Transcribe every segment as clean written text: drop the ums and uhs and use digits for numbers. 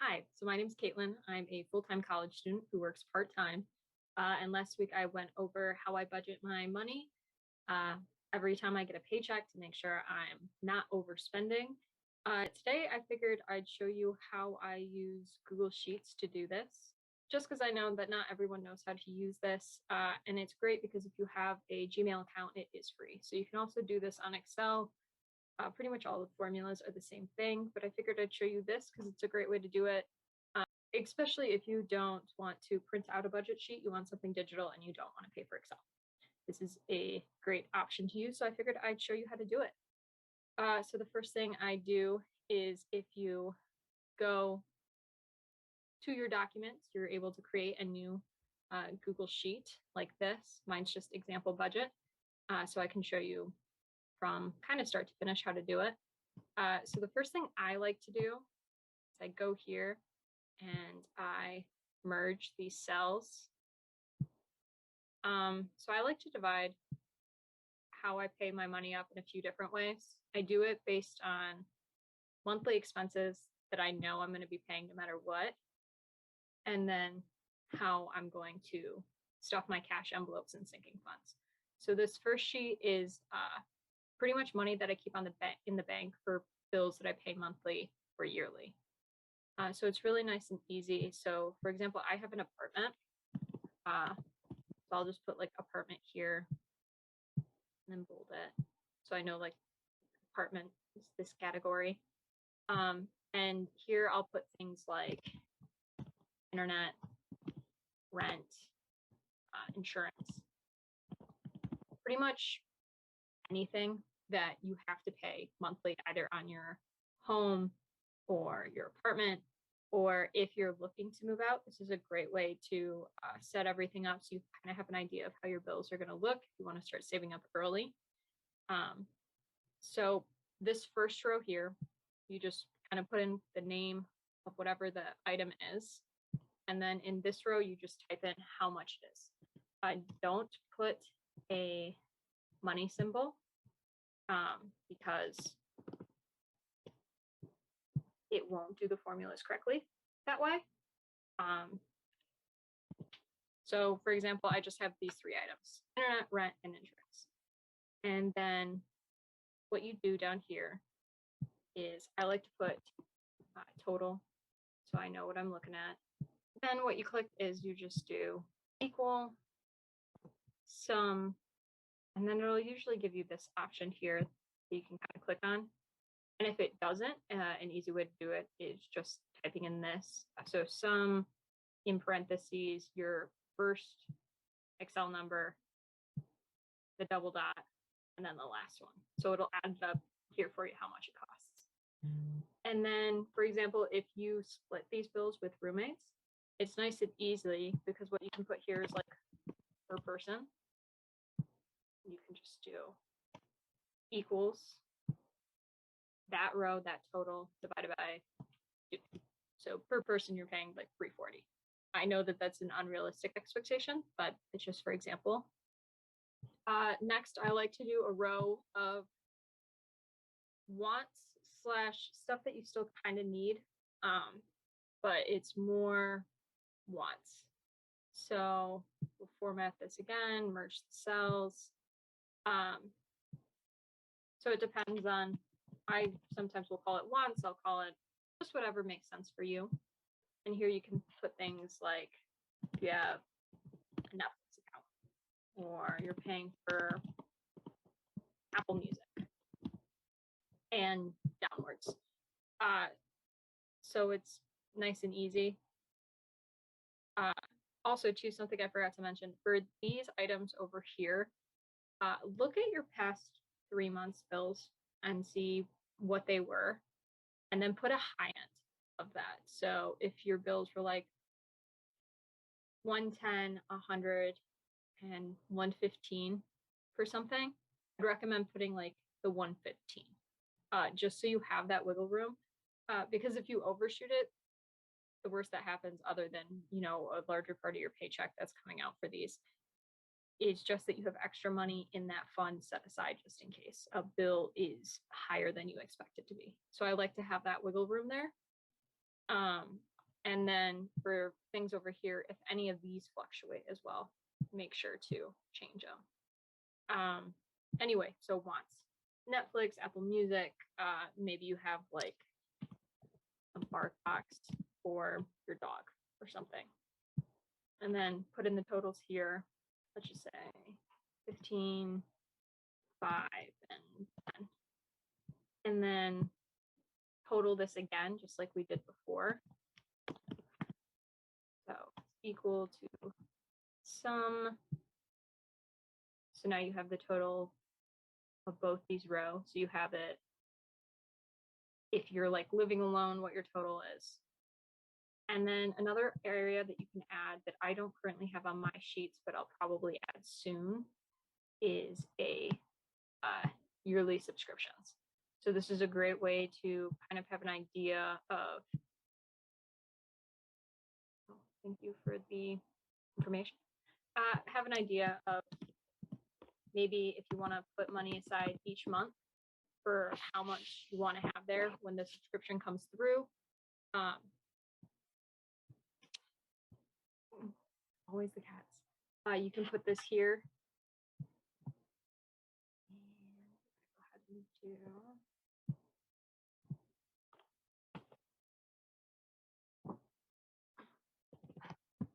Hi, so my name is Caitlin. I'm a full-time college student who works part-time. And last week I went over how I budget my money uh, every time I get a paycheck to make sure I'm not overspending. Today I figured I'd show you how I use Google Sheets to do this, just because I know that not everyone knows how to use this. And it's great because if you have a Gmail account, it is free. So you can also do this on Excel. Pretty much all the formulas are the same thing, but I figured I'd show you this because it's a great way to do it, especially if you don't want to print out a budget sheet, you want something digital and you don't want to pay for Excel. This is a great option to use, so I figured I'd show you how to do it. So the first thing I do is if you go to your documents, you're able to create a new Google Sheet like this. Mine's just example budget, so I can show you from kind of start to finish how to do it. So the first thing I like to do is I go here and I merge these cells. So I like to divide how I pay my money up in a few different ways. I do it based on monthly expenses that I know I'm going to be paying no matter what, and then how I'm going to stuff my cash envelopes and sinking funds. So this first sheet is pretty much money that I keep on in the bank for bills that I pay monthly or yearly. So it's really nice and easy. So for example, I have an apartment. So I'll just put like apartment here and then bold it. So I know like apartment is this category. And here I'll put things like internet, rent, insurance, pretty much anything that you have to pay monthly, either on your home or your apartment, or if you're looking to move out, this is a great way to set everything up so you kind of have an idea of how your bills are going to look if you want to start saving up early. So this first row here, you just kind of put in the name of whatever the item is. And then in this row, you just type in how much it is. Don't put a money symbol because it won't do the formulas correctly that way. So for example, I just have these three items: internet, rent, and insurance. And then what you do down here is I like to put total, so I know what I'm looking at. Then what you click is you just do equal sum, and then it'll usually give you this option here that you can kind of click on. And if it doesn't, an easy way to do it is just typing in this. So sum in parentheses, your first Excel number, the double dot, and then the last one. So it'll add up here for you how much it costs. And then, for example, if you split these bills with roommates, it's nice and easy because what you can put here is like per person. You can just do equals that row, that total, divided by 2. So per person, you're paying like $3.40. I know that that's an unrealistic expectation, but it's just for example. Next, I like to do a row of wants / stuff that you still kind of need, but it's more wants. So we'll format this again, merge the cells. So it depends on, I sometimes will call it wants, I'll call it just whatever makes sense for you. And here you can put things like if you have a Netflix account or you're paying for Apple Music and downwards. So it's nice and easy. Also, too, something I forgot to mention, for these items over here, look at your past 3 months bills and see what they were, and then put a high end of that. So if your bills were like 110, 100, and 115 for something, I'd recommend putting like the 115, just so you have that wiggle room. Because if you overshoot it, the worst that happens, other than, you know, a larger part of your paycheck that's coming out for these, is just that you have extra money in that fund set aside just in case a bill is higher than you expect it to be. So I like to have that wiggle room there. And then for things over here, if any of these fluctuate as well, make sure to change them. Anyway, so wants. Netflix, Apple Music, maybe you have like a bark box for your dog or something. And then put in the totals here. Let's just say 15, 5, and 10. And then total this again, just like we did before. So it's equal to sum. So now you have the total of both these rows. So you have it, if you're like living alone, what your total is. And then another area that you can add that I don't currently have on my sheets, but I'll probably add soon, is a yearly subscriptions. So this is a great way to kind of have an idea of, thank you for the information, have an idea of maybe if you want to put money aside each month for how much you want to have there when the subscription comes through. Always the cats. You can put this here.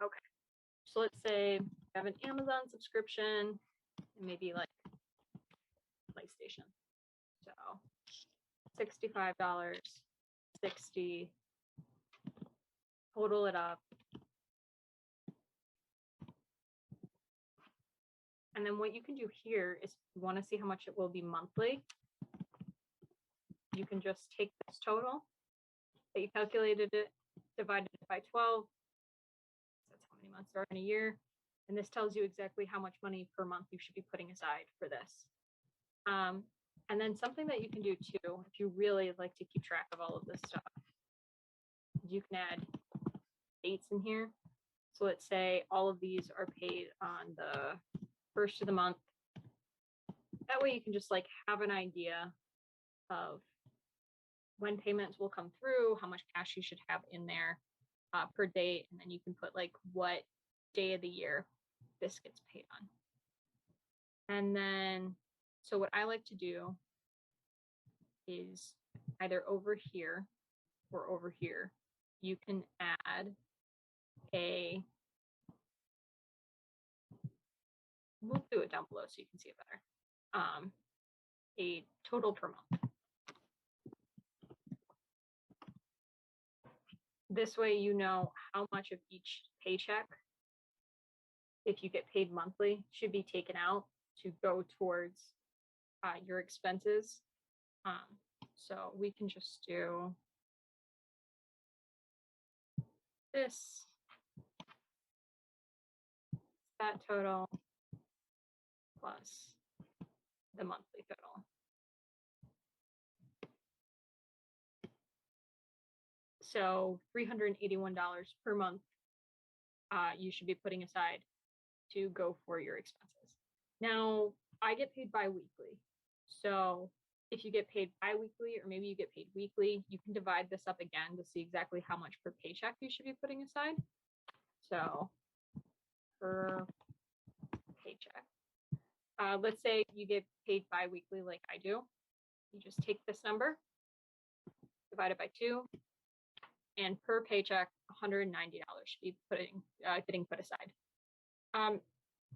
Okay, so let's say you have an Amazon subscription and maybe like PlayStation. So $65, 60, total it up. And then what you can do here is if you want to see how much it will be monthly, you can just take this total that you calculated it, divided it by 12. That's how many months are in a year. And this tells you exactly how much money per month you should be putting aside for this. And then something that you can do too, if you really like to keep track of all of this stuff, you can add dates in here. So let's say all of these are paid on the first of the month. That way you can just like have an idea of when payments will come through, how much cash you should have in there per date, and then you can put like what day of the year this gets paid on. And then, so what I like to do is either over here or over here, you can add we'll do it down below so you can see it better, a total per month. This way you know how much of each paycheck, if you get paid monthly, should be taken out to go towards your expenses. So we can just do this, that total plus the monthly total. So $381 per month you should be putting aside to go for your expenses. Now, I get paid bi-weekly. So if you get paid bi-weekly or maybe you get paid weekly, you can divide this up again to see exactly how much per paycheck you should be putting aside. So per paycheck. Let's say you get paid bi-weekly like I do. You just take this number, divide it by 2, and per paycheck, $190 should be getting put aside.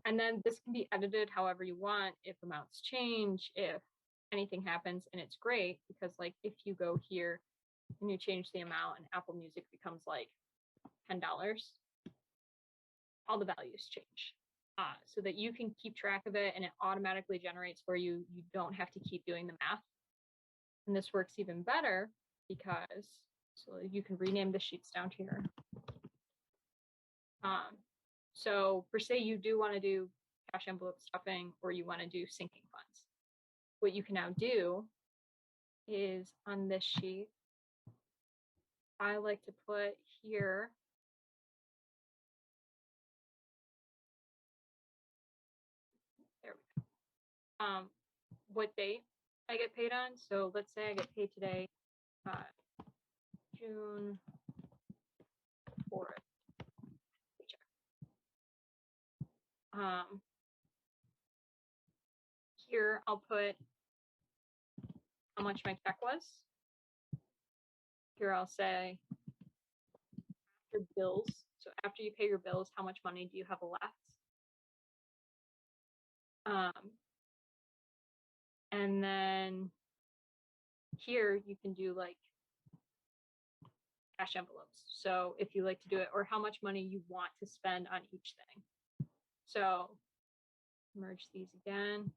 And then this can be edited however you want, if amounts change, if anything happens, and it's great because like if you go here and you change the amount and Apple Music becomes like $10, all the values change. So that you can keep track of it and it automatically generates where you don't have to keep doing the math. And this works even better because, so you can rename the sheets down here. So per se, you do want to do cash envelope stuffing or you want to do sinking funds. What you can now do is on this sheet, I like to put here there we go. What date I get paid on. So let's say I get paid today, June I'll put how much my check was. Here I'll say after bills. So after you pay your bills, how much money do you have left? And then here you can do like cash envelopes. So if you like to do it, or how much money you want to spend on each thing. So merge these again.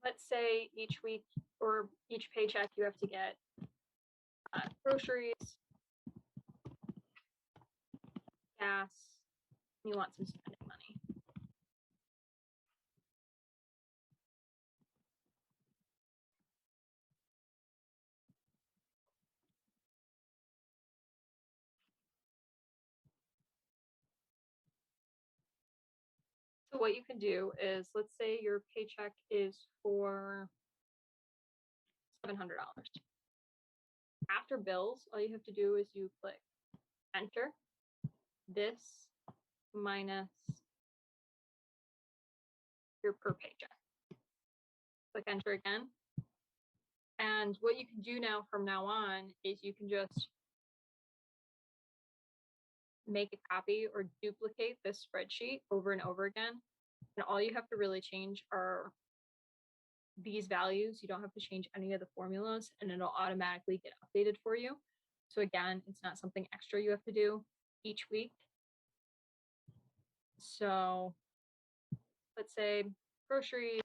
Let's say each week or each paycheck you have to get groceries, gas, and you want some spending money. So what you can do is, let's say your paycheck is for $700. After bills, all you have to do is you click enter this minus your per paycheck. Click enter again. And what you can do now from now on is you can just make a copy or duplicate this spreadsheet over and over again. And all you have to really change are these values. You don't have to change any of the formulas, and it'll automatically get updated for you. So again, it's not something extra you have to do each week. So let's say groceries,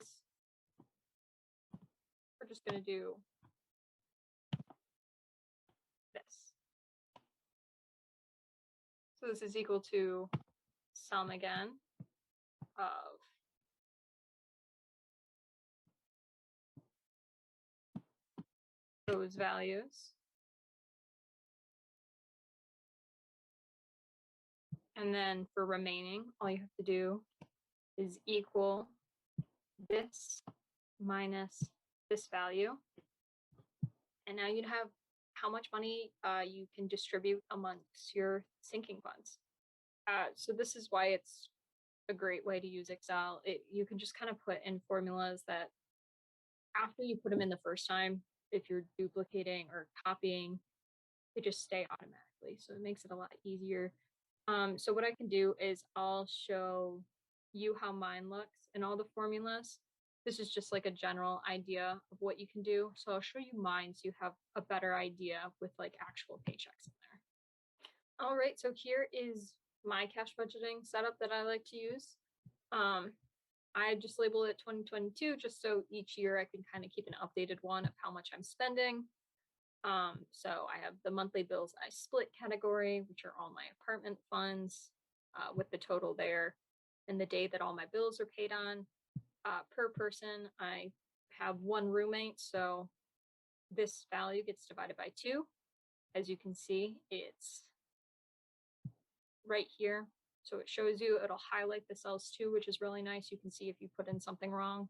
we're just going to do this. So this is equal to sum again of those values. And then for remaining, all you have to do is equal this minus this value. And now you'd have how much money you can distribute amongst your sinking funds. So this is why it's a great way to use Excel. You can just kind of put in formulas that after you put them in the first time, if you're duplicating or copying, they just stay automatically. So it makes it a lot easier. So what I can do is I'll show you how mine looks in all the formulas. This is just like a general idea of what you can do. So I'll show you mine so you have a better idea with like actual paychecks in there. All right, so here is my cash budgeting setup that I like to use. I just labeled it 2022 just so each year I can kind of keep an updated one of how much I'm spending. So I have the monthly bills I split category, which are all my apartment funds with the total there and the day that all my bills are paid on. Per person, I have one roommate, so this value gets divided by 2. As you can see, it's right here. So it shows you, it'll highlight the cells too, which is really nice. You can see if you put in something wrong.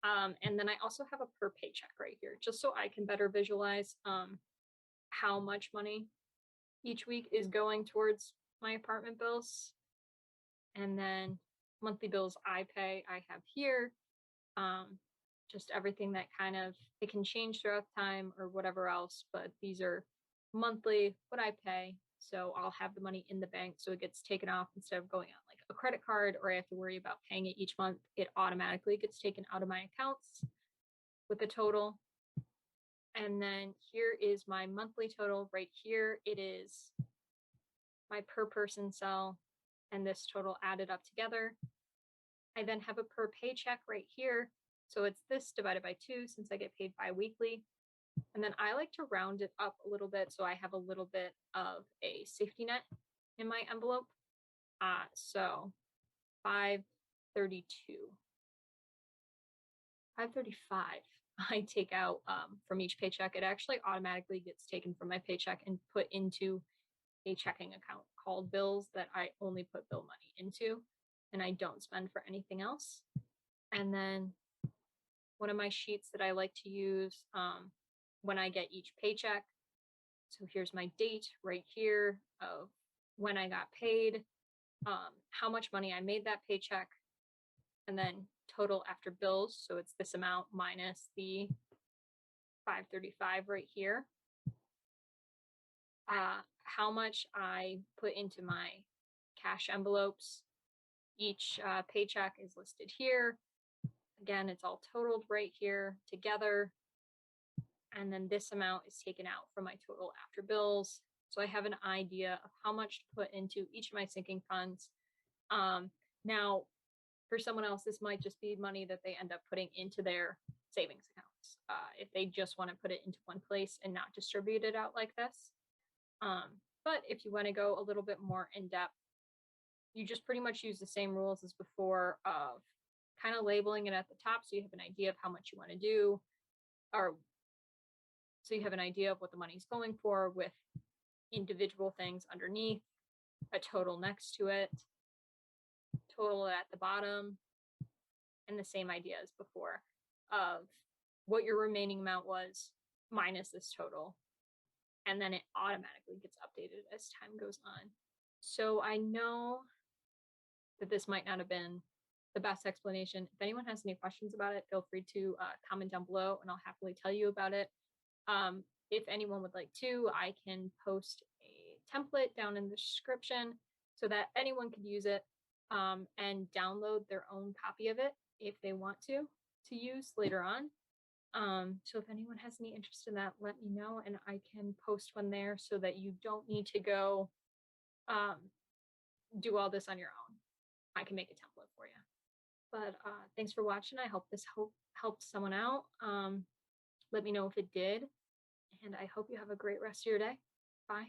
And then I also have a per paycheck right here, just so I can better visualize how much money each week is going towards my apartment bills. And then monthly bills I pay, I have here. Just everything that kind of, it can change throughout time or whatever else, but these are monthly, what I pay. So I'll have the money in the bank, so it gets taken off instead of going on like a credit card, or I have to worry about paying it each month. It automatically gets taken out of my accounts with the total. And then here is my monthly total right here. It is my per person cell and this total added up together. I then have a per paycheck right here. So it's this divided by 2 since I get paid bi-weekly. And then I like to round it up a little bit so I have a little bit of a safety net in my envelope. So 532. 535 I take out from each paycheck. It actually automatically gets taken from my paycheck and put into a checking account called bills that I only put bill money into and I don't spend for anything else. And then one of my sheets that I like to use when I get each paycheck. So here's my date right here of when I got paid, how much money I made that paycheck, and then total after bills. So it's this amount minus the 535 right here. How much I put into my cash envelopes. Each paycheck is listed here. Again, it's all totaled right here together. And then this amount is taken out from my total after bills. So I have an idea of how much to put into each of my sinking funds. Now, for someone else, this might just be money that they end up putting into their savings accounts if they just want to put it into one place and not distribute it out like this. But if you want to go a little bit more in depth, you just pretty much use the same rules as before of kind of labeling it at the top so you have an idea of how much you want to do, or so you have an idea of what the money's going for with individual things underneath, a total next to it, total at the bottom, and the same idea as before of what your remaining amount was minus this total. And then it automatically gets updated as time goes on. So I know that this might not have been the best explanation. If anyone has any questions about it, feel free to comment down below and I'll happily tell you about it. If anyone would like to, I can post a template down in the description so that anyone could use it and download their own copy of it if they want to use later on. So if anyone has any interest in that, let me know and I can post one there so that you don't need to go do all this on your own. I can make a template for you. But thanks for watching. I hope this helped someone out. Let me know if it did. And I hope you have a great rest of your day. Bye.